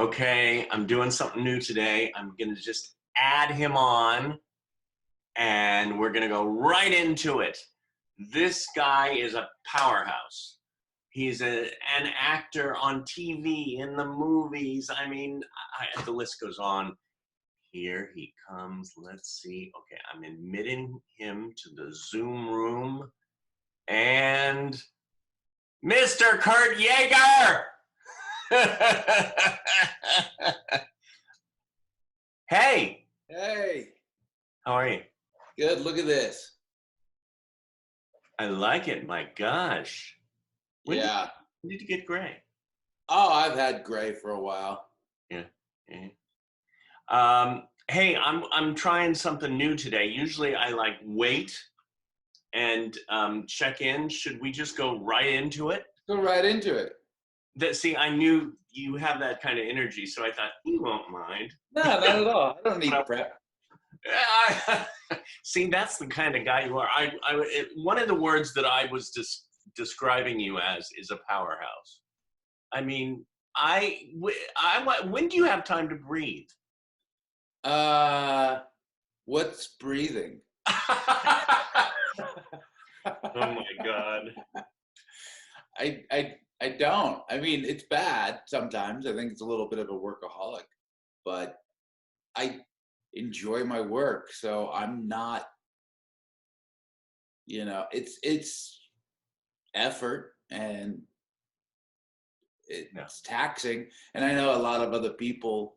Okay, I'm doing something new today. I'm going to just add him on and we're going to go right into it. This guy is a powerhouse. He's an actor on TV, in the movies. I mean, the list goes on. Here he comes. Let's see. Okay, I'm admitting him to the Zoom room. And Mr. Kurt Yaeger! Hey! Hey! How are you? Good, look at this. I like it, my gosh. When did you get gray? Oh, I've had gray for a while. Yeah. Hey, I'm trying something new today. Usually I like wait and check in. Should we just go right into it? Go right into it. See, I knew you have that kind of energy, so I thought you won't mind. No, not at all. I don't need prep. See, that's the kind of guy you are. One of the words that I was describing you as is a powerhouse. I mean, when do you have time to breathe? What's breathing? Oh my God. I don't. I mean, it's bad sometimes. I think it's a little bit of a workaholic, but I enjoy my work. So I'm not, it's effort and it's taxing. And I know a lot of other people,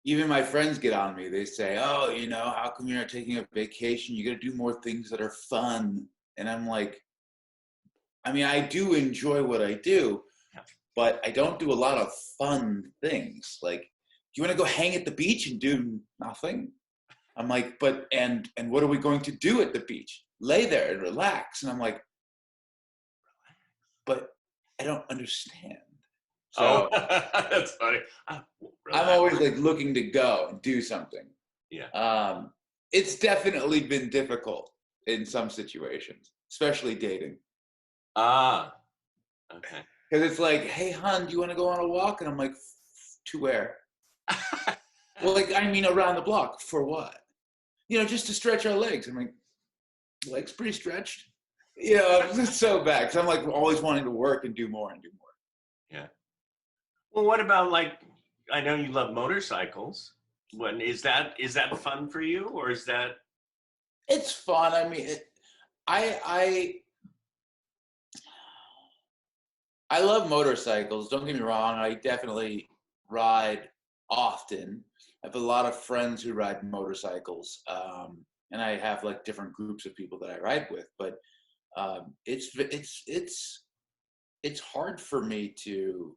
even my friends get on me. They say, oh, how come you're not taking a vacation? You got to do more things that are fun. And I'm like, I mean, I do enjoy what I do, but I don't do a lot of fun things. Like, do you want to go hang at the beach and do nothing? I'm like, and what are we going to do at the beach? Lay there and relax. And I'm like, but I don't understand. So that's funny. I'm always like looking to go and do something. Yeah. It's definitely been difficult in some situations, especially dating. Okay. Because it's like, hey, hon, do you want to go on a walk? And I'm like, to where? Well, around the block. For what? Just to stretch our legs. I'm like, legs pretty stretched. It's so bad. Because I'm like always wanting to work and do more and do more. Yeah. Well, what about I know you love motorcycles. Is that fun for you, or is that? It's fun. I mean, I love motorcycles. Don't get me wrong. I definitely ride often. I have a lot of friends who ride motorcycles, and I have like different groups of people that I ride with. But it's hard for me to.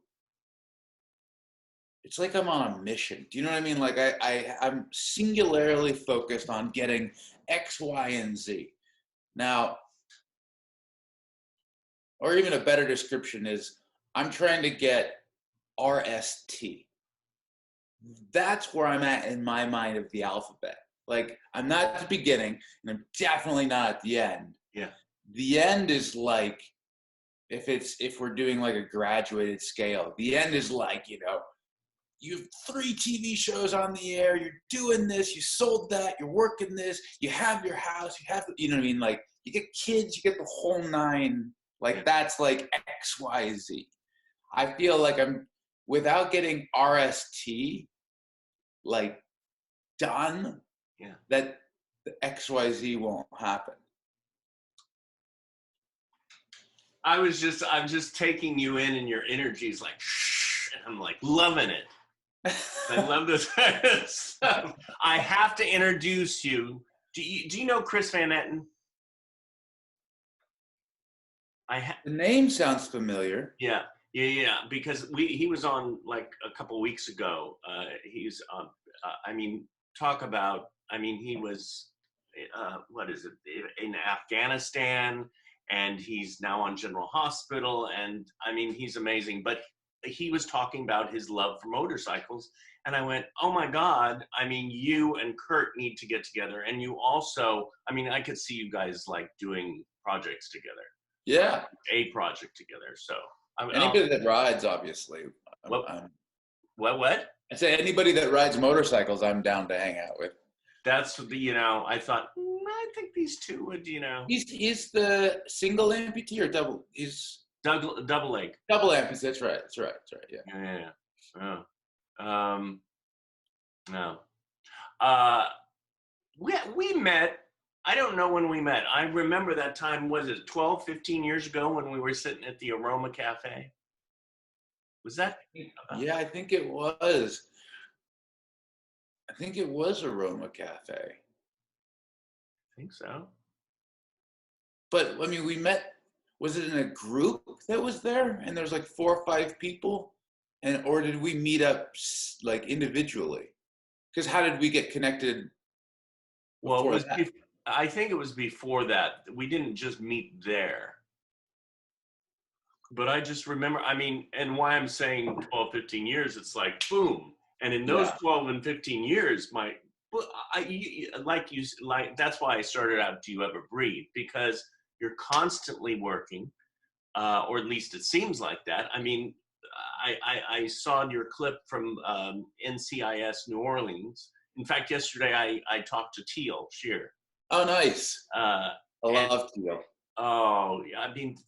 It's like I'm on a mission. Do you know what I mean? Like I'm singularly focused on getting X, Y, and Z. Now, or even a better description is I'm trying to get RST. That's where I'm at in my mind of the alphabet. Like, I'm not at the beginning, and I'm definitely not at the end. Yeah. The end is like, if we're doing like a graduated scale, the end is like, you have 3 TV shows on the air, you're doing this, you sold that, you're working this, you have your house, you have, you know what I mean? Like, you get kids, you get the whole 9. Like, that's like X, Y, Z. I feel like I'm, without getting RST, like, done, that the X, Y, Z won't happen. I'm just taking you in, and your energy is like, shh, and I'm like loving it. I love this stuff. I have to introduce you. Do you know Chris Van Etten? The name sounds familiar. Yeah. Because he was on like a couple weeks ago. He's talk about. He was what is it in Afghanistan, and he's now on General Hospital, and he's amazing. But he was talking about his love for motorcycles, and I went, oh my God, you and Kurt need to get together. And you also, I could see you guys like doing projects together. Yeah. A project together. So Anybody that rides, obviously. What? I say anybody that rides motorcycles, I'm down to hang out with. That's I thought, I think these two would, He's the single amputee or double? He's double leg. Double amputee. That's right. Yeah. Yeah. No. We met. I don't know when we met. I remember that time, was it 12, 15 years ago when we were sitting at the Aroma Cafe? Was that? Yeah, I think it was. Aroma Cafe. I think so. But, I mean, we met, was it in a group that was there? And there's like 4 or 5 people? Or did we meet up like individually? Because how did we get connected? Well, I think it was before that. We didn't just meet there. But I just remember, and why I'm saying 12, 15 years, it's like, boom. And in those 12 and 15 years, that's why I started out, Do You Ever Breathe? Because you're constantly working, or at least it seems like that. I saw your clip from NCIS New Orleans. In fact, yesterday I talked to Teal Shear. Oh, nice. I love Teal. Oh,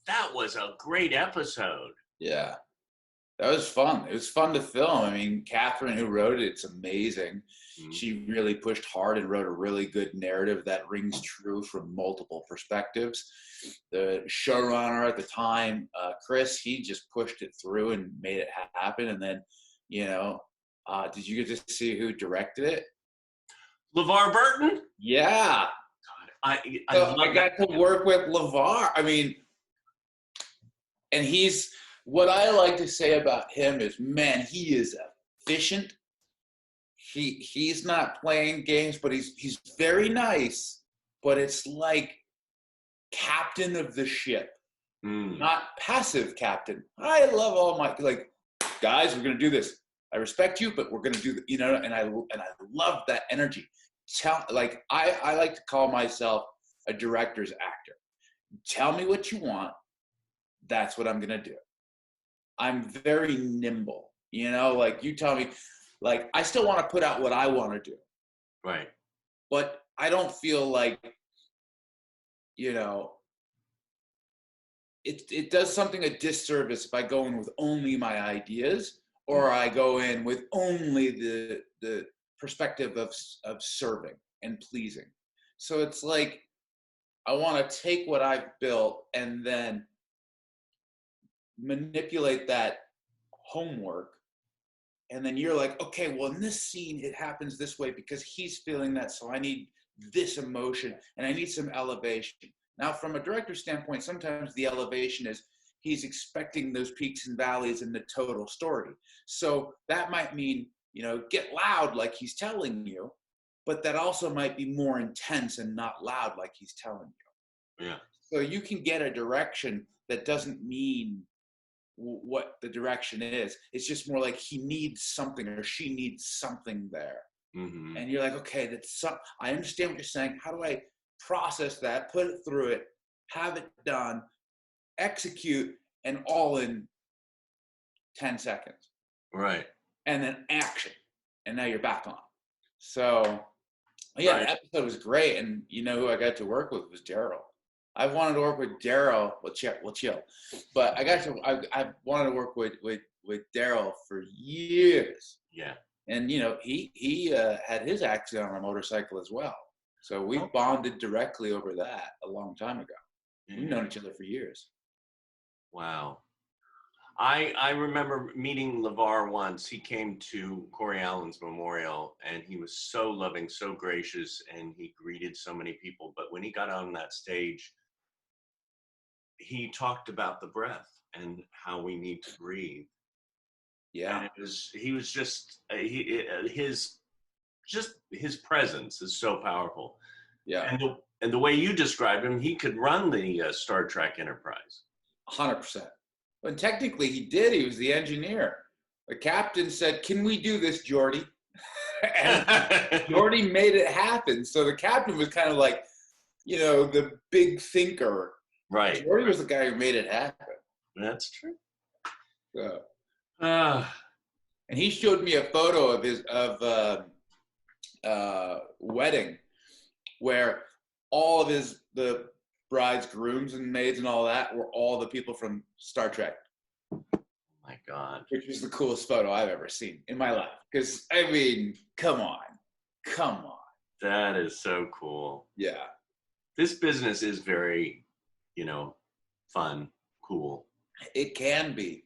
that was a great episode. Yeah, that was fun. It was fun to film. Catherine, who wrote it, it's amazing. Mm-hmm. She really pushed hard and wrote a really good narrative that rings true from multiple perspectives. The showrunner at the time, Chris, he just pushed it through and made it happen. And then, did you get to see who directed it? LeVar Burton? Yeah. I got to work with LeVar. And what I like to say about him is, man, he is efficient. He's not playing games, but he's very nice. But it's like captain of the ship, not passive captain. I love all my guys. We're gonna do this. I respect you, but we're gonna do and I love that energy. I like to call myself a director's actor. Tell me what you want. That's what I'm going to do. I'm very nimble, you tell me, I still want to put out what I want to do. Right. But I don't feel like, it does something a disservice if I go in with only my ideas or I go in with only the perspective of serving and pleasing. So it's like, I want to take what I've built and then manipulate that homework. And then you're like, okay, well, in this scene, it happens this way because he's feeling that. So I need this emotion and I need some elevation. Now, from a director's standpoint, sometimes the elevation is he's expecting those peaks and valleys in the total story. So that might mean, get loud like he's telling you, but that also might be more intense and not loud like he's telling you. Yeah. So you can get a direction that doesn't mean what the direction is. It's just more like he needs something or she needs something there. Mm-hmm. And you're like, okay, I understand what you're saying. How do I process that, put it through it, have it done, execute, and all in 10 seconds. Right. And then action. And now you're back on. So, yeah, right. The episode was great. And who I got to work with was Daryl. I've wanted to work with Daryl. We'll chill. But I wanted to work with Daryl for years. Yeah. And, he had his accident on a motorcycle as well. So we bonded directly over that a long time ago. Mm-hmm. We've known each other for years. Wow. I remember meeting LeVar once. He came to Corey Allen's memorial, and he was so loving, so gracious, and he greeted so many people. But when he got on that stage, he talked about the breath and how we need to breathe. Yeah. And he was just his presence is so powerful. Yeah. And the way you described him, he could run the Star Trek Enterprise. 100%. And technically he did. He was the engineer. The captain said, "Can we do this, Geordi?" And Geordi made it happen. So the captain was kind of like, the big thinker. Right. Geordi was the guy who made it happen. That's true. So, Uh, and he showed me a photo of his wedding where all of the bride's grooms and maids and all that were all the people from Star Trek. my God. Which is the coolest photo I've ever seen in my life. Because, I mean, come on. That is so cool. Yeah. This business is very, fun, cool. It can be.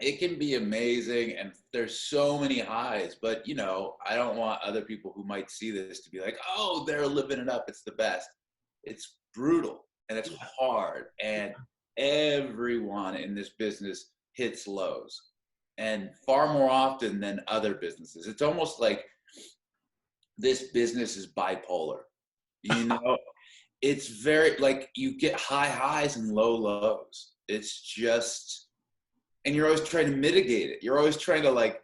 It can be amazing, and there's so many highs, but, I don't want other people who might see this to be like, oh, they're living it up. It's the best. It's brutal, and it's hard, and everyone in this business hits lows, and far more often than other businesses. It's almost like this business is bipolar. It's very like you get high highs and low lows. It's just, and you're always trying to mitigate it. You're always trying to like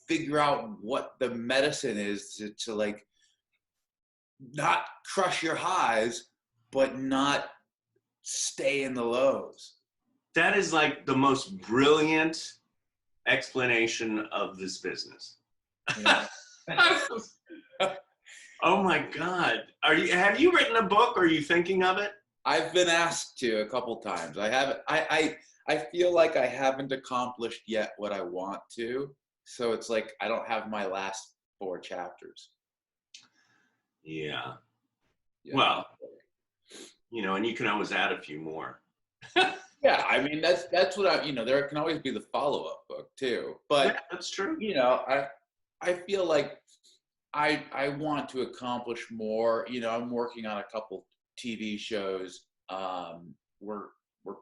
figure out what the medicine is to like not crush your highs, but not stay in the lows. That is like the most brilliant explanation of this business. Yeah. Oh my God. Have you written a book? Or are you thinking of it? I've been asked to a couple times. I haven't. I feel like I haven't accomplished yet what I want to. So it's like I don't have my last 4 chapters. Yeah. Yeah. Well, and you can always add a few more. Yeah, I mean that's what there can always be the follow-up book too. But yeah, that's true. I feel like I want to accomplish more. I'm working on a couple TV shows. We're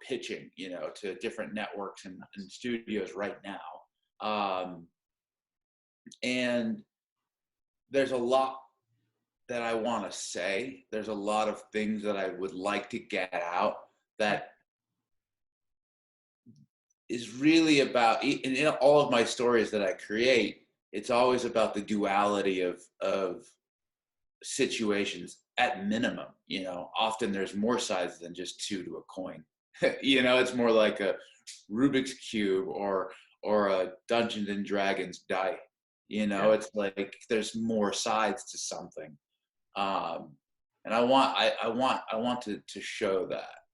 pitching, to different networks and studios right now. And there's a lot that I want to say. There's a lot of things that I would like to get out that is really about, in all of my stories that I create, it's always about the duality of situations at minimum. Often there's more sides than just 2 to a coin. It's more like a Rubik's Cube or a Dungeons and Dragons die. It's like there's more sides to something. And I want to show that.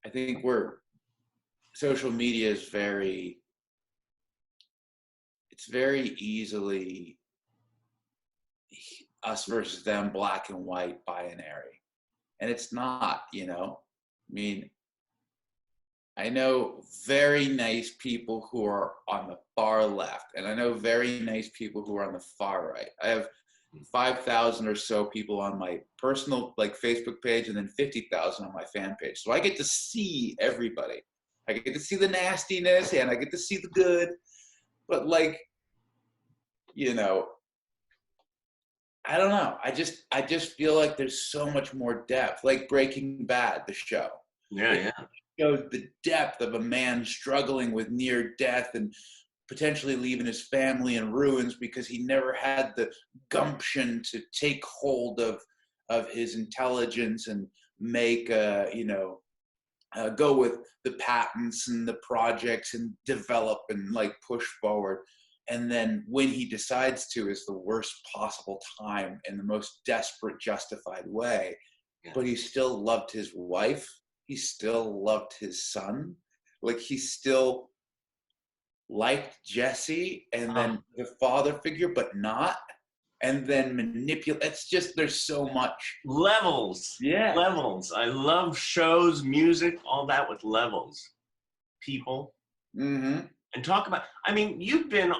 I think social media is it's very easily us versus them, black and white, binary. And it's not, I mean, I know very nice people who are on the far left, and I know very nice people who are on the far right. I have 5,000 or so people on my personal Facebook page, and then 50,000 on my fan page. So I get to see everybody. I get to see the nastiness, and I get to see the good. But I don't know. I just feel like there's so much more depth. Like Breaking Bad, the show. Yeah. Showed the depth of a man struggling with near death and potentially leaving his family in ruins because he never had the gumption to take hold of his intelligence and make go with the patents and the projects and develop and push forward. And then when he decides to is the worst possible time in the most desperate, justified way. Yeah. But he still loved his wife. He still loved his son. He still liked Jesse and then the father figure, but not. And then manipulate. It's just, there's so much. Levels. Yeah. Levels. I love shows, music, all that with levels. People. Mm-hmm. And talk about, you've been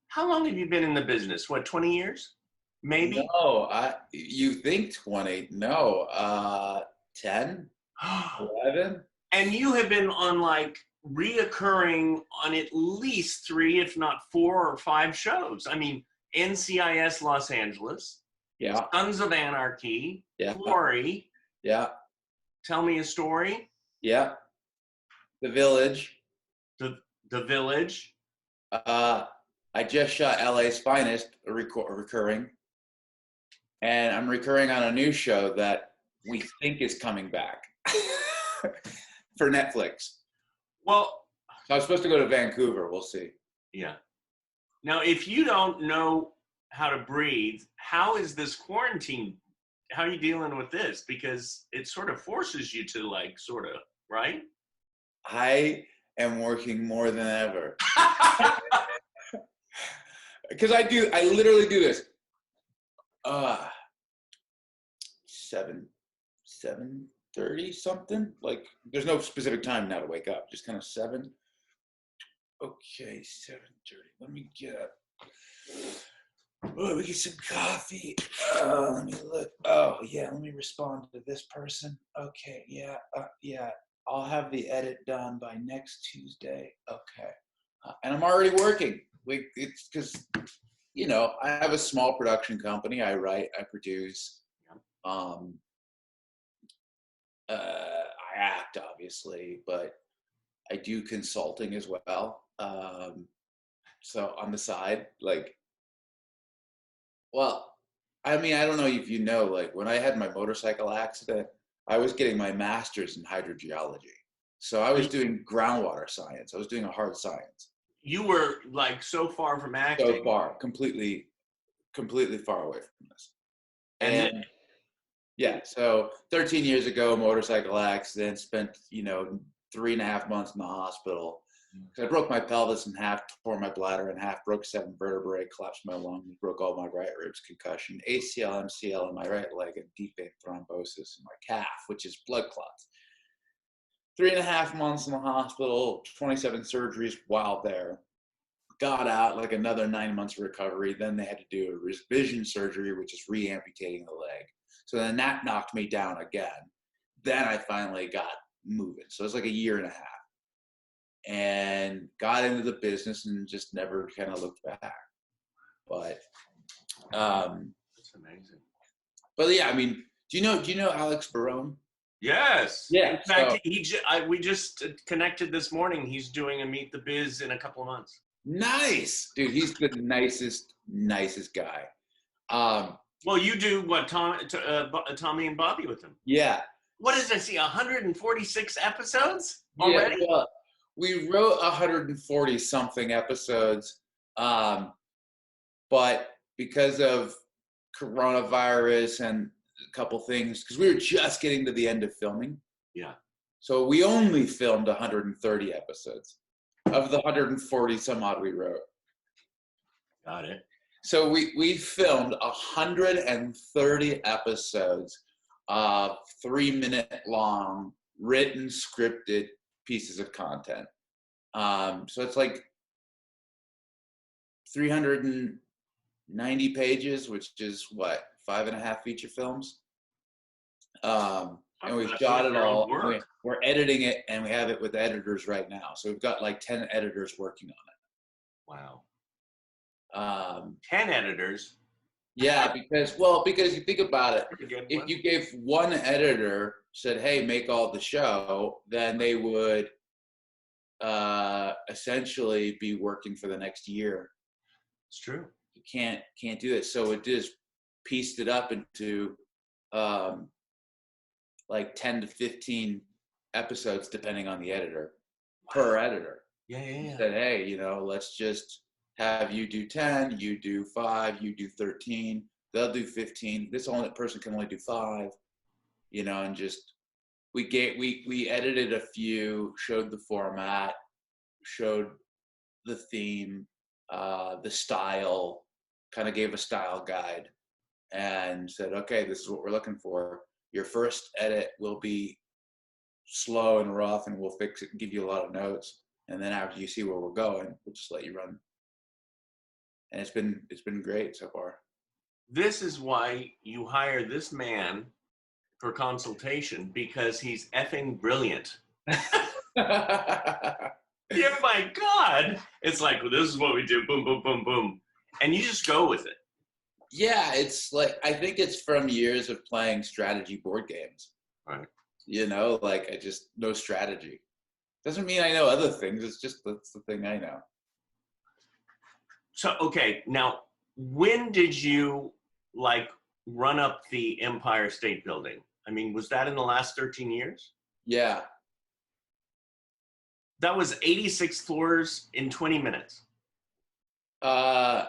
how long have you been in the business? What, 20 years? Maybe? No, you think 20. No, 10, 11. And you have been on reoccurring on at least 3, if not 4 or 5 shows. NCIS Los Angeles. Yeah. Sons of Anarchy. Yeah. Glory. Yeah. Tell Me a Story. Yeah. The Village. The Village. I just shot LA's Finest, recurring. And I'm recurring on a new show that we think is coming back for Netflix. Well, So I was supposed to go to Vancouver. We'll see. Yeah. Now, if you don't know how to breathe, how is this quarantine? How are you dealing with this? Because it sort of forces you to like, sort of, right? I am working more than ever. Because I literally do this. 7:30 something. Like there's no specific time now to wake up. Just kind of 7. Okay, 7:30. Let me get up. Oh, let me get some coffee. Let me look. Oh yeah, let me respond to this person. Okay, yeah, yeah. I'll have the edit done by next Tuesday. Okay, and I'm already working. It's because I have a small production company. I write, I produce. I act, obviously, but I do consulting as well. So on the side, like, well, I mean, I don't know if you know, like when I had my motorcycle accident, I was getting my master's in hydrogeology. So I was doing groundwater science. I was doing a hard science. You were like so far from acting. So far, completely far away from this. And yeah, so 13 years ago, motorcycle accident, spent, 3.5 months in the hospital. I broke my pelvis in half, tore my bladder in half, broke 7 vertebrae, collapsed my lungs, broke all my right ribs, concussion, ACL, MCL in my right leg, and deep vein thrombosis in my calf, which is blood clots. 3.5 months in the hospital, 27 surgeries while there. Got out, like another 9 months of recovery. Then they had to do a revision surgery, which is re-amputating the leg. So then that knocked me down again. Then I finally got moving. So it's like 1.5 years. And got into the business and just never kind of looked back. But that's amazing. But yeah, I mean, do you know Alex Barone? Yes. Yeah. In fact, we just connected this morning. He's doing a Meet the Biz in a couple of months. Nice, dude. He's the nicest guy. Well, you do what, Tommy and Bobby with him? Yeah. What is this? 146 episodes already? Yeah, well, we wrote 140 something episodes, but because of coronavirus and a couple things, because we were just getting to the end of filming. Yeah. So we only filmed 130 episodes of the 140 some odd we wrote. Got it. So we filmed 130 episodes of 3-minute long written scripted pieces of content. So it's like 390 pages, which is what, 5.5 feature films. And we've got it all. We're editing it, and we have it with editors right now. So we've got like 10 editors working on it. Wow. 10 editors. Yeah, because you think about it, if you gave one editor, said, "Hey, make all the show," then they would essentially be working for the next year. It's true. You can't do it. So it just pieced it up into like 10 to 15 episodes, depending on the editor, per editor. Yeah. Said, hey, let's just have you do 10, you do 5, you do 13, they'll do 15. This person can only do 5, and just we edited a few, showed the format, showed the theme, the style, kind of gave a style guide, and said, okay, this is what we're looking for. Your first edit will be slow and rough, and we'll fix it and give you a lot of notes. And then after you see where we're going, we'll just let you run. And it's been great so far. This is why you hire this man for consultation, because he's effing brilliant. Yeah, my God. It's like, well, this is what we do. Boom, boom, boom, boom. And you just go with it. Yeah, it's like, I think it's from years of playing strategy board games. Right. Like I just know strategy. Doesn't mean I know other things. It's just that's the thing I know. So, okay, now, when did you run up the Empire State Building? I mean, was that in the last 13 years? Yeah. That was 86 floors in 20 minutes. I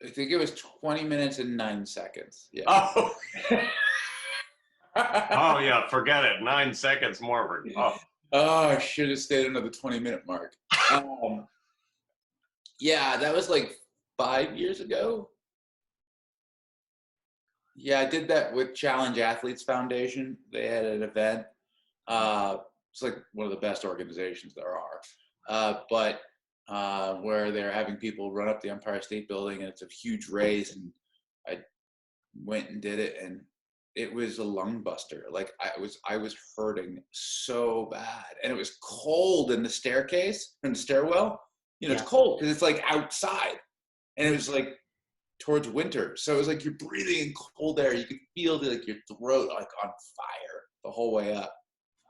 think it was 20 minutes and 9 seconds. Yeah. Oh. Oh yeah, forget it. 9 seconds more. Oh. Oh, I should have stayed under the 20-minute mark. Yeah, that was like 5 years ago. Yeah, I did that with Challenge Athletes Foundation. They had an event. It's like one of the best organizations there are. But where they're having people run up the Empire State Building, and it's a huge race. And I went and did it, and it was a lung buster. Like I was hurting so bad, and it was cold in the staircase, in the stairwell. It's cold because it's like outside, and it was like towards winter. So it was like you're breathing in cold air. You could feel like your throat like on fire the whole way up.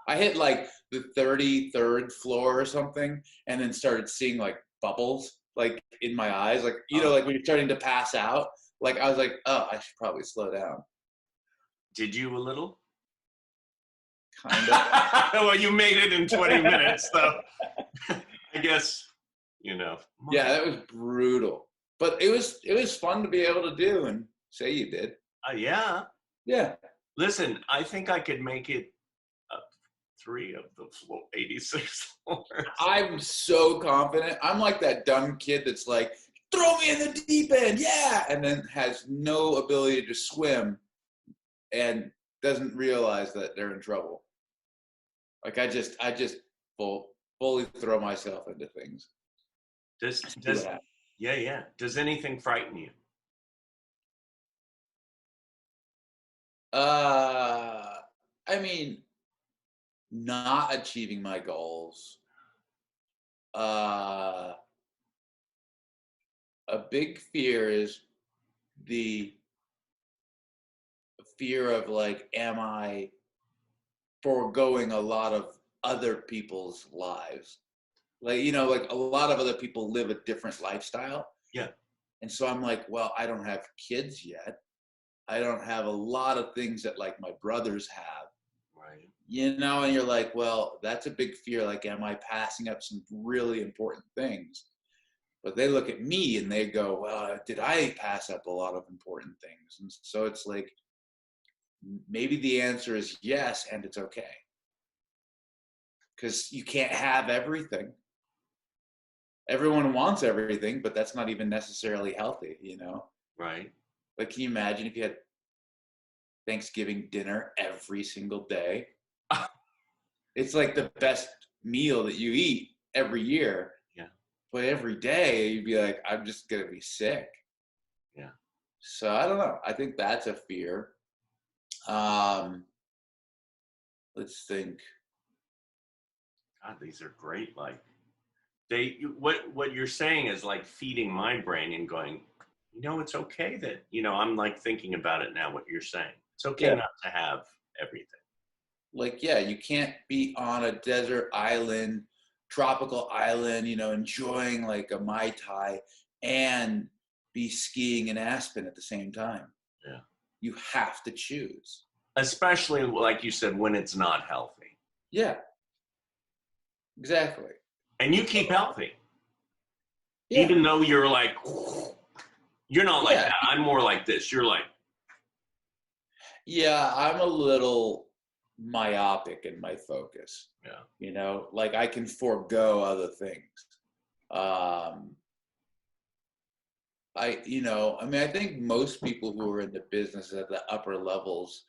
I hit like the 33rd floor or something, and then started seeing like bubbles like in my eyes, like like when you're starting to pass out. Like I was like, oh, I should probably slow down. Did you a little? Kind of. Well, you made it in 20 minutes, so I guess, Yeah, that was brutal. But it was fun to be able to do and say you did. Yeah. Yeah. Listen, I think I could make it up 3 of the 86 floors. I'm so confident. I'm like that dumb kid that's like, throw me in the deep end, yeah, and then has no ability to swim and doesn't realize that they're in trouble. Like I just fully throw myself into things. Does anything frighten you? I mean, not achieving my goals. A big fear is the fear of like, am I foregoing a lot of other people's lives? Like, like a lot of other people live a different lifestyle. Yeah. And so I'm like, well, I don't have kids yet. I don't have a lot of things that like my brothers have. Right. And you're like, well, that's a big fear. Like, am I passing up some really important things? But they look at me and they go, well, did I pass up a lot of important things? And so it's like, maybe the answer is yes, and it's okay. Because you can't have everything. Everyone wants everything, but that's not even necessarily healthy, Right. Like, can you imagine if you had Thanksgiving dinner every single day? It's like the best meal that you eat every year. Yeah. But every day you'd be like, I'm just going to be sick. Yeah. So I don't know. I think that's a fear. Let's think. God, these are great. Like what you're saying is like feeding my brain and going, it's okay that, I'm like thinking about it now, what you're saying. It's okay not to have everything. Like, yeah, you can't be on a desert island, tropical island, enjoying like a Mai Tai and be skiing in Aspen at the same time. Yeah. You have to choose. Especially, like you said, when it's not healthy. Yeah. Exactly. And you keep healthy. Yeah. Even though you're like, you're not like that. I'm more like this. You're like. Yeah, I'm a little myopic in my focus. Yeah. Like I can forego other things. I think most people who are in the business at the upper levels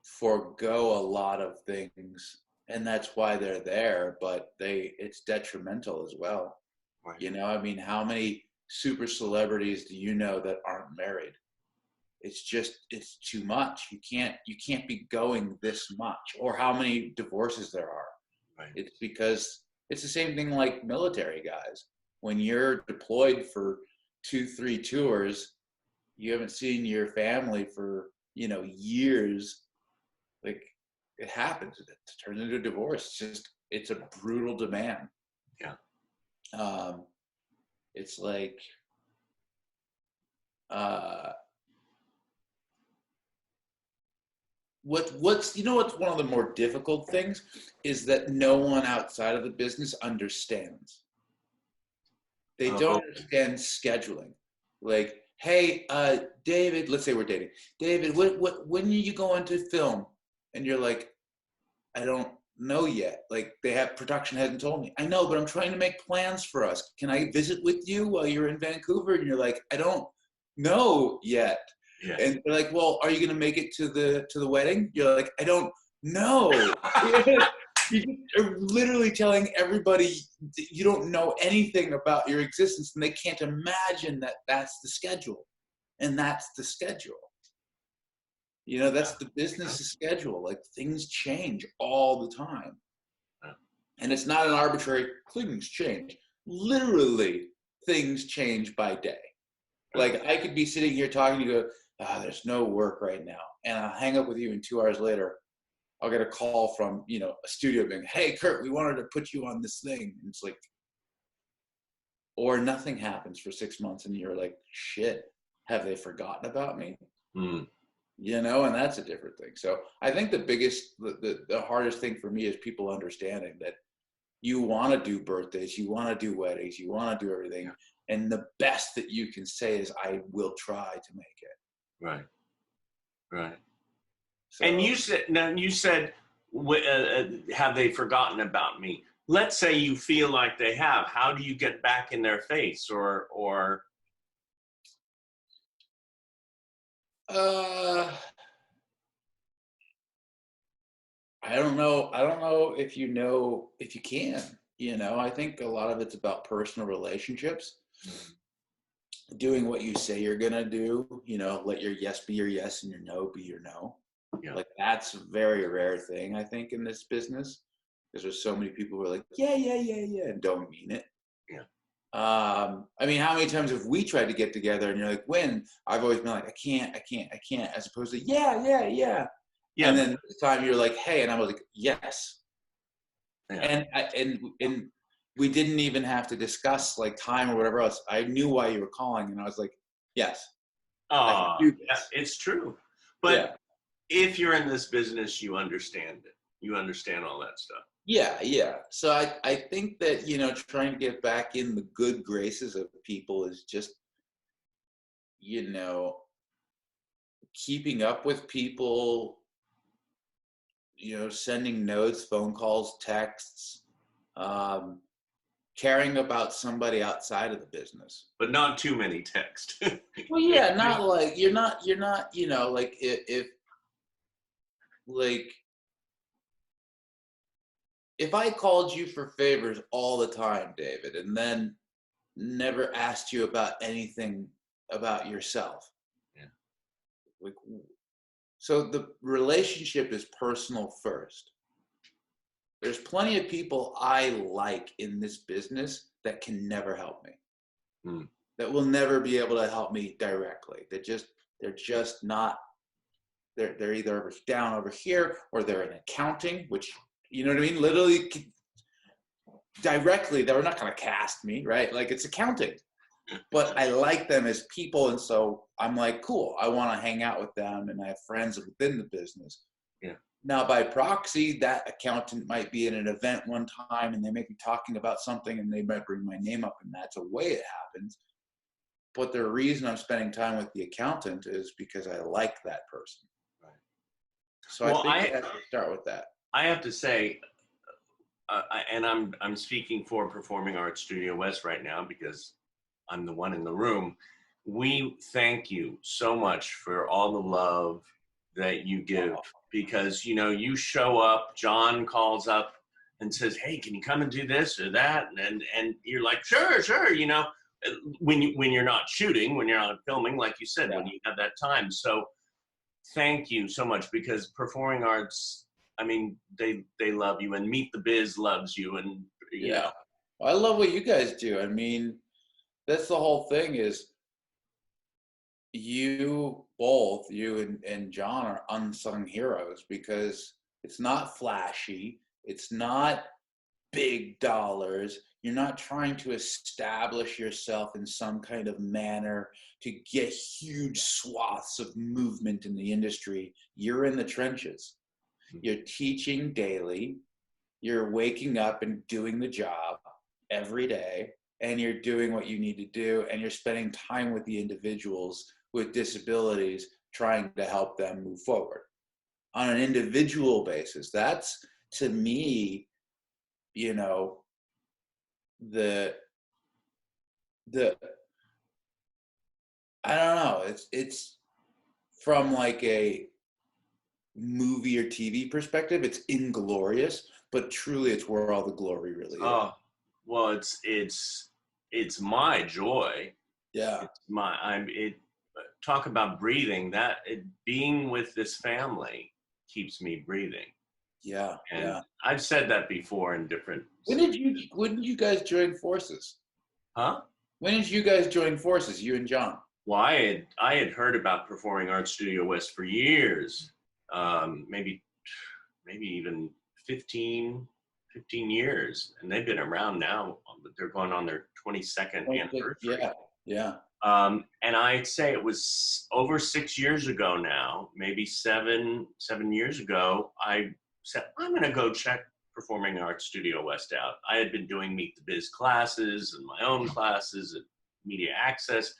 forego a lot of things, and that's why they're there, but it's detrimental as well. Right. How many super celebrities do you know that aren't married? It's too much. You can't be going this much. Or how many divorces there are. Right. It's because it's the same thing like military guys. When you're deployed for 2-3 tours, you haven't seen your family for, years. Like, it happens. It turns into a divorce. It's a brutal demand. Yeah. It's like, what's one of the more difficult things is that no one outside of the business understands. They don't understand scheduling. Like, hey, David, let's say we're dating. David, when are you going to film? And you're like, I don't know yet. Like, production hasn't told me. I know, but I'm trying to make plans for us. Can I visit with you while you're in Vancouver? And you're like, I don't know yet. Yeah. And they're like, well, are you going to make it to the wedding? You're like, I don't know. You're literally telling everybody you don't know anything about your existence, and they can't imagine that that's the schedule. And that's the schedule. That's the business schedule. Like, things change all the time. And it's not an arbitrary, things change. Literally, things change by day. Like, I could be sitting here talking to you, there's no work right now. And I'll hang up with you, and 2 hours later, I'll get a call from, a studio being, hey, Kurt, we wanted to put you on this thing. And it's like, or nothing happens for 6 months, and you're like, shit, have they forgotten about me? And that's a different thing. So I think the hardest thing for me is people understanding that you want to do birthdays, you want to do weddings, you want to do everything. And the best that you can say is, I will try to make it. Right. Right. So, and you said, have they forgotten about me? Let's say you feel like they have. How do you get back in their face, or? I don't know. I don't know if you can. I think a lot of it's about personal relationships. Doing what you say you're gonna do. Let your yes be your yes and your no be your no. Yeah. Like, that's a very rare thing, I think, in this business, because there's so many people who are like, yeah, and don't mean it. Yeah. I mean, how many times have we tried to get together and you're like, when? I've always been like, I can't, as opposed to, yeah. Yeah. And then this time you're like, hey, and I was like, yes. Yeah. And we didn't even have to discuss like time or whatever else. I knew why you were calling, and I was like, yes. Yeah, it's true. But if you're in this business, you understand it. You understand all that stuff. Yeah. So I think that, trying to get back in the good graces of people is just, keeping up with people, sending notes, phone calls, texts, caring about somebody outside of the business. But not too many texts. Well, yeah, not like, you're not, like, if I called you for favors all the time, David, and then never asked you about anything about yourself. Yeah. Like, so the relationship is personal first. There's plenty of people I like in this business that can never help me. That will never be able to help me directly. They're just not, they're either down over here, or they're in accounting, which, you know what I mean? Literally, directly, they're not going to cast me, right? Like, it's accounting. But I like them as people, and so I'm like, cool, I want to hang out with them, and I have friends within the business. Yeah. Now, by proxy, that accountant might be in an event one time, and they may be talking about something, and they might bring my name up, and that's a way it happens. But the reason I'm spending time with the accountant is because I like that person. Right. So I think I have to start with that. I have to say, and I'm speaking for Performing Arts Studio West right now because I'm the one in the room. We thank you so much for all the love that you give, because you show up. John calls up and says, "Hey, can you come and do this or that?" And you're like, "Sure." When you're not shooting, when you're not filming, like you said, when you have that time. So thank you so much, because Performing Arts, I mean, they love you, and Meet the Biz loves you, and you know. Well, I love what you guys do. I mean, that's the whole thing is you and John are unsung heroes, because it's not flashy. It's not big dollars. You're not trying to establish yourself in some kind of manner to get huge swaths of movement in the industry. You're in the trenches. You're teaching daily. You're waking up and doing the job every day, and you're doing what you need to do, and you're spending time with the individuals with disabilities, trying to help them move forward on an individual basis. That's, to me, you know, the I don't know, it's from like a movie or TV perspective, it's inglorious, but truly it's where all the glory really is. Oh, well, it's my joy. Yeah. Talk about breathing. Being with this family keeps me breathing. Yeah. And yeah. I've said that before in different. When did you guys join forces? Huh? When did you guys join forces, you and John? Well, I had heard about Performing Arts Studio West for years, maybe even 15 years, and they've been around now. They're going on their 22nd anniversary. Yeah. And I'd say it was over 6 years ago now, maybe seven years ago, I said, I'm going to go check Performing Arts Studio West out. I had been doing Meet the Biz classes and my own classes at Media Access.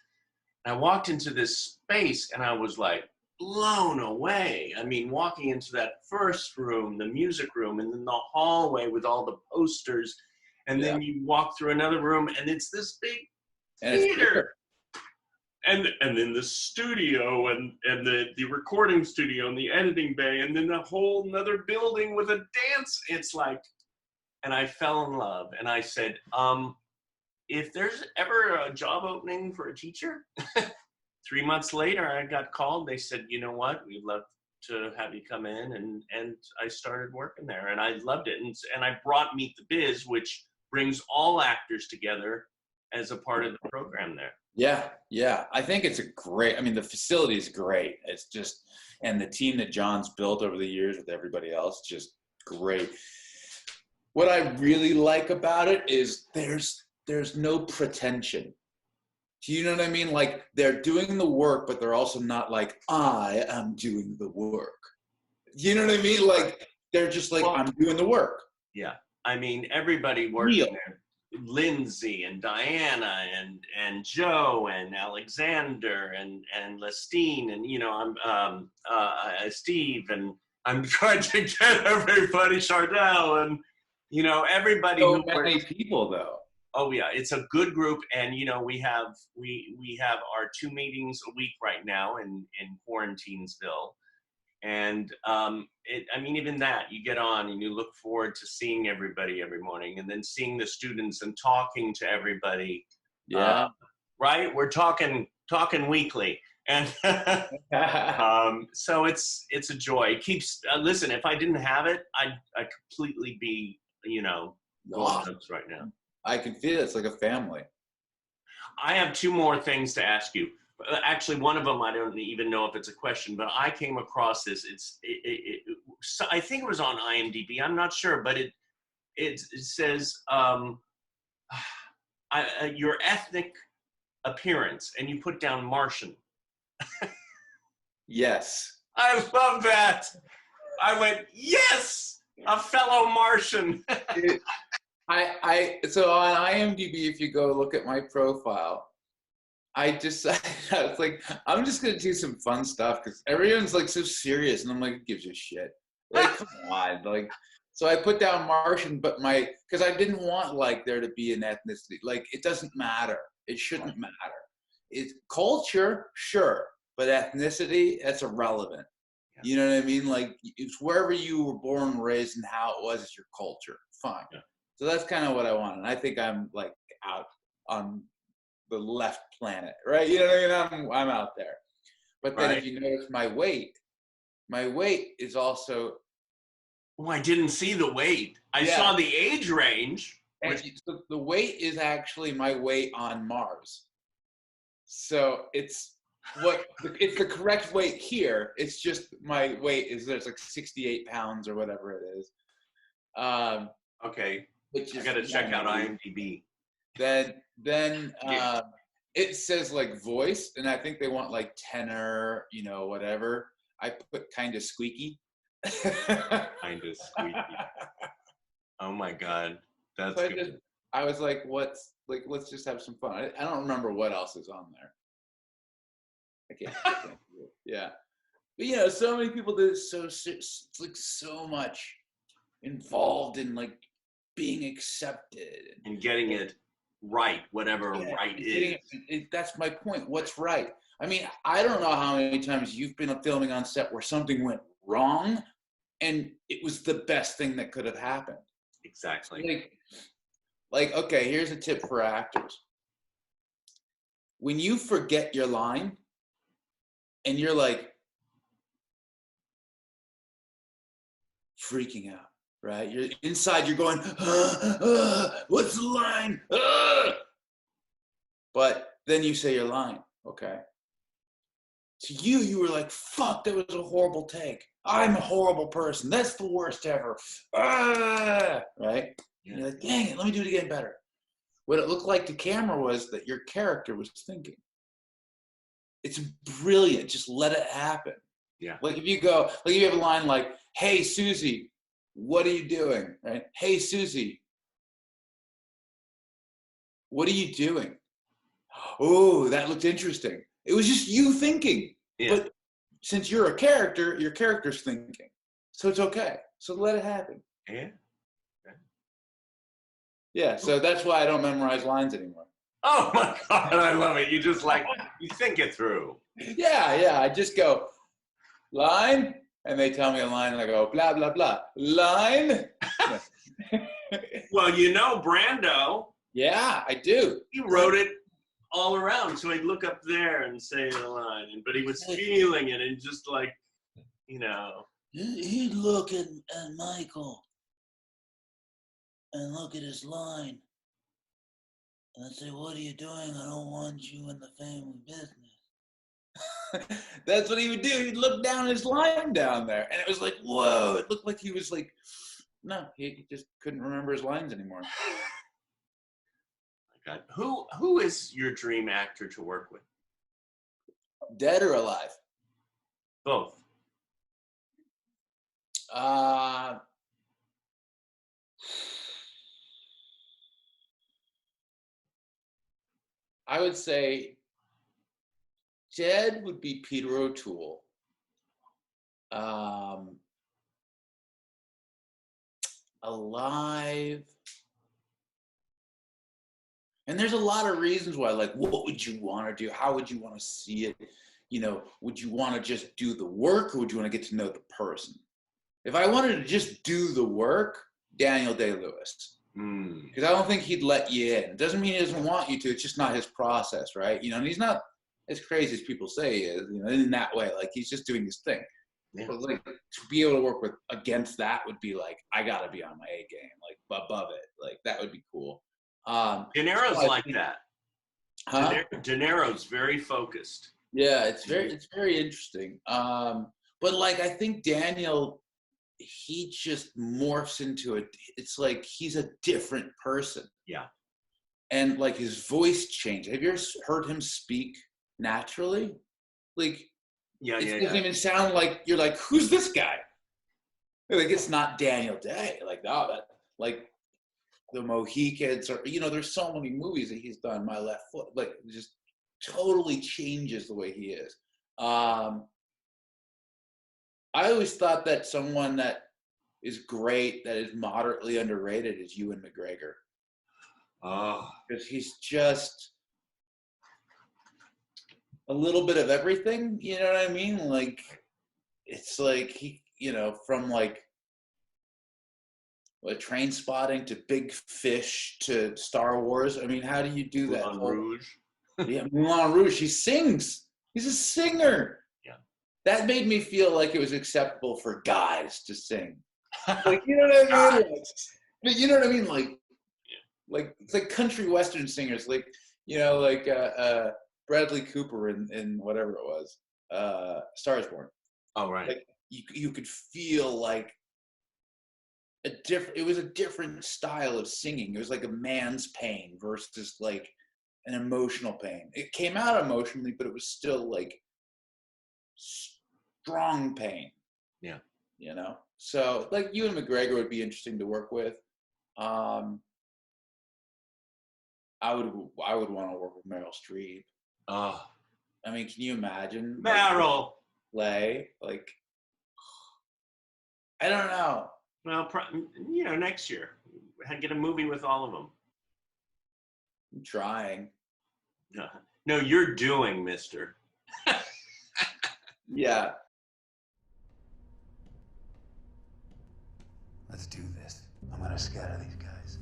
And I walked into this space and I was like blown away. I mean, walking into that first room, the music room, and then the hallway with all the posters. And then you walk through another room and it's this big theater. And then the studio and the recording studio and the editing bay, and then a whole nother building with a dance. It's like, and I fell in love. And I said, if there's ever a job opening for a teacher, 3 months later, I got called. They said, you know what, we'd love to have you come in. And I started working there and I loved it. And I brought Meet the Biz, which brings all actors together as a part of the program there. Yeah. I think it's the facility is great. It's just, and the team that John's built over the years with everybody else, just great. What I really like about it is there's no pretension. Do you know what I mean? Like, they're doing the work, but they're also not like, I am doing the work. You know what I mean? Like, they're just like, I'm doing the work. Yeah. I mean, everybody working there. Lindsay and Diana and Joe and Alexander and Lestine and, you know, I'm Steve, and I'm trying to get everybody, Chardell, and, you know, everybody. So many people though. Oh yeah, it's a good group, and you know, we have our 2 meetings a week right now in Quarantinesville. And even that, you get on and you look forward to seeing everybody every morning, and then seeing the students and talking to everybody. Yeah. Right? We're talking weekly. And so it's a joy. It keeps, listen, if I didn't have it, I'd completely be, you know, going nuts right now. I can feel it's like a family. I have 2 more things to ask you. Actually, one of them, I don't even know if it's a question, but I came across this. I think it was on IMDb. I'm not sure, but it says your ethnic appearance, and you put down Martian. Yes. I love that. I went, yes, a fellow Martian. So on IMDb, if you go look at my profile, I decided, I was like, I'm just going to do some fun stuff because everyone's like so serious. And I'm like, it gives a shit. Like, come on. Like, so I put down Martian, but because I didn't want like there to be an ethnicity. Like, it doesn't matter. It shouldn't matter. It's culture, sure. But ethnicity, that's irrelevant. Yeah. You know what I mean? Like, it's wherever you were born and raised and how it was your culture. Fine. Yeah. So that's kind of what I want. And I think I'm like out on the left planet, right? You know what I mean? I'm out there. But then if you notice my weight is also. Oh, I didn't see the weight. I saw the age range. And so the weight is actually my weight on Mars. So it's the correct weight here. It's just my weight is there's like 68 pounds or whatever it is. Okay. which I is got to check out funny. IMDb. Then Yeah. it says like voice, and I think they want like tenor, whatever. I put kind of squeaky. Kind of squeaky. Oh my God, that's So good. I was like, let's just have some fun. I don't remember what else is on there. I can't do it. Yeah. But so many people did it it's like so much involved in like being accepted And getting it right, whatever yeah, right is. that's my point. What's right? I mean, I don't know how many times you've been filming on set where something went wrong and it was the best thing that could have happened. Exactly. Like, okay, here's a tip for actors. When you forget your line and you're like freaking out, right? You're inside, you're going, what's the line? But then you say your line, okay? To you were like, fuck, that was a horrible take. I'm a horrible person. That's the worst ever. Right? Yeah. You're like, dang it, let me do it again better. What it looked like to camera was that your character was thinking. It's brilliant. Just let it happen. Yeah. Like if you have a line like, hey, Susie, what are you doing? Right? Hey, Susie, what are you doing? Oh, that looked interesting. It was just you thinking. Yeah. But since you're a character, your character's thinking. So it's okay. So let it happen. Yeah. Yeah, so that's why I don't memorize lines anymore. Oh my God, I love it. You just you think it through. Yeah, I just go, line, and they tell me a line, and I go, blah, blah, blah. Line. Well, Brando. Yeah, I do. He wrote it all around. So he'd look up there and say the line, but he was feeling it and just like, He'd look at Michael and look at his line and I'd say, what are you doing? I don't want you in the family business. That's what he would do. He'd look down his line down there. And it was like, whoa. It looked like he was like, no, he just couldn't remember his lines anymore. God. Who is your dream actor to work with? Dead or alive? Both. I would say dead would be Peter O'Toole. Alive. And there's a lot of reasons why, like, what would you want to do? How would you want to see it? Would you want to just do the work or would you want to get to know the person? If I wanted to just do the work, Daniel Day-Lewis. Because I don't think he'd let you in. It doesn't mean he doesn't want you to. It's just not his process, right? And he's not as crazy as people say he is, in that way. Like, he's just doing his thing. Yeah. But, like, to be able to work against that would be like, I got to be on my A game, like, above it. Like, that would be cool. De Niro's like that. Huh? De Niro's very focused. Yeah, it's very interesting. But like, I think Daniel, he just morphs into it. It's like he's a different person. Yeah. And like his voice changed. Have you ever heard him speak naturally? Like, it doesn't even sound like you're like, who's this guy? Like, it's not Daniel Day. Like, like the Mohicans, or there's so many movies that he's done. My Left Foot, like, it just totally changes the way he is. I always thought that someone that is great, that is moderately underrated, is Ewan McGregor. Oh, because he's just a little bit of everything. You know what I mean? Like, it's like he, from like Train Spotting to Big Fish to Star Wars. I mean, how do you do that? Moulin Rouge. Yeah, Moulin Rouge. He sings. He's a singer. Yeah. That made me feel like it was acceptable for guys to sing. Like, you know what I mean? But you know what I mean? Like, like it's like country western singers, like Bradley Cooper in whatever it was, Star is Born. Oh, right. Like you could feel like it was a different style of singing. It was like a man's pain versus like an emotional pain. It came out emotionally, but it was still like strong pain. Yeah. You know? So like Ewan McGregor would be interesting to work with. I would want to work with Meryl Streep. Oh. I mean, can you imagine? Meryl. Like, I don't know. Well, next year, get a movie with all of them. I'm trying. No, you're doing, mister. Yeah. Let's do this. I'm gonna scatter these guys.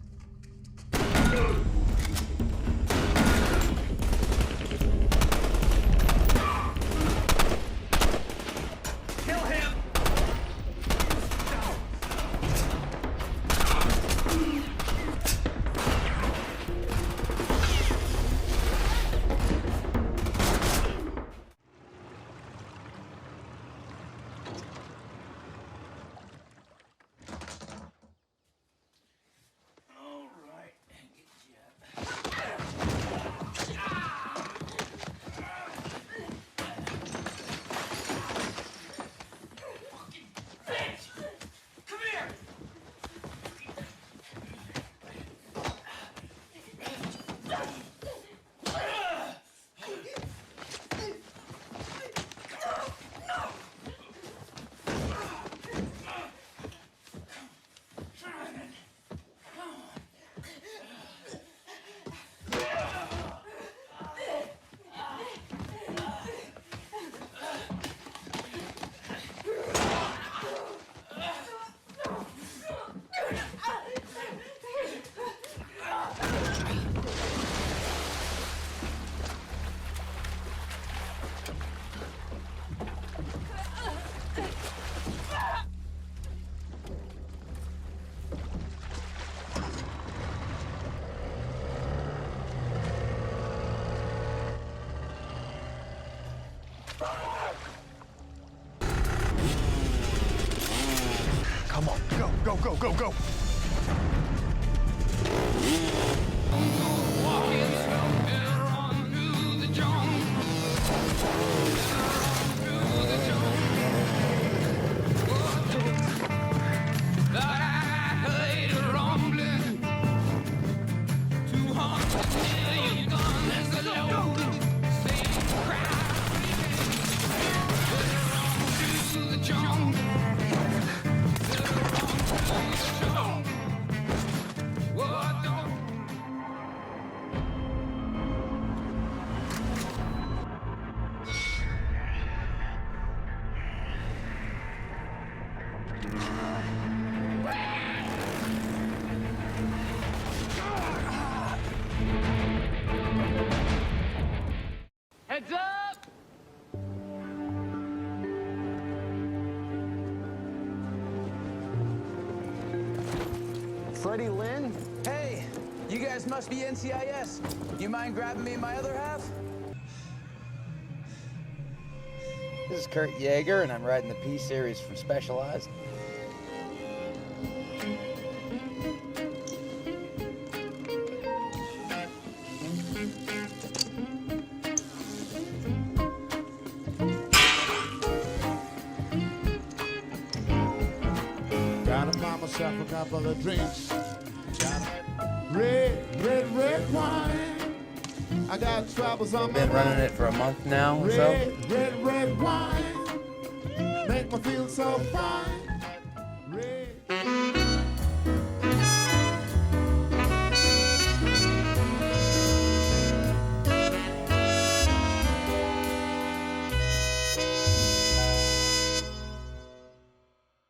Kill him! Come on, go, go, go, go, go! Heads up! Freddie Lynn? Hey, you guys must be NCIS. You mind grabbing me my other half? This is Kurt Yaeger, and I'm riding the P-Series from Specialized. Gotta buy myself a couple of drinks. Red wine. I got troubles on my Been running it for a month now or so. Red wine. Make me feel so fine.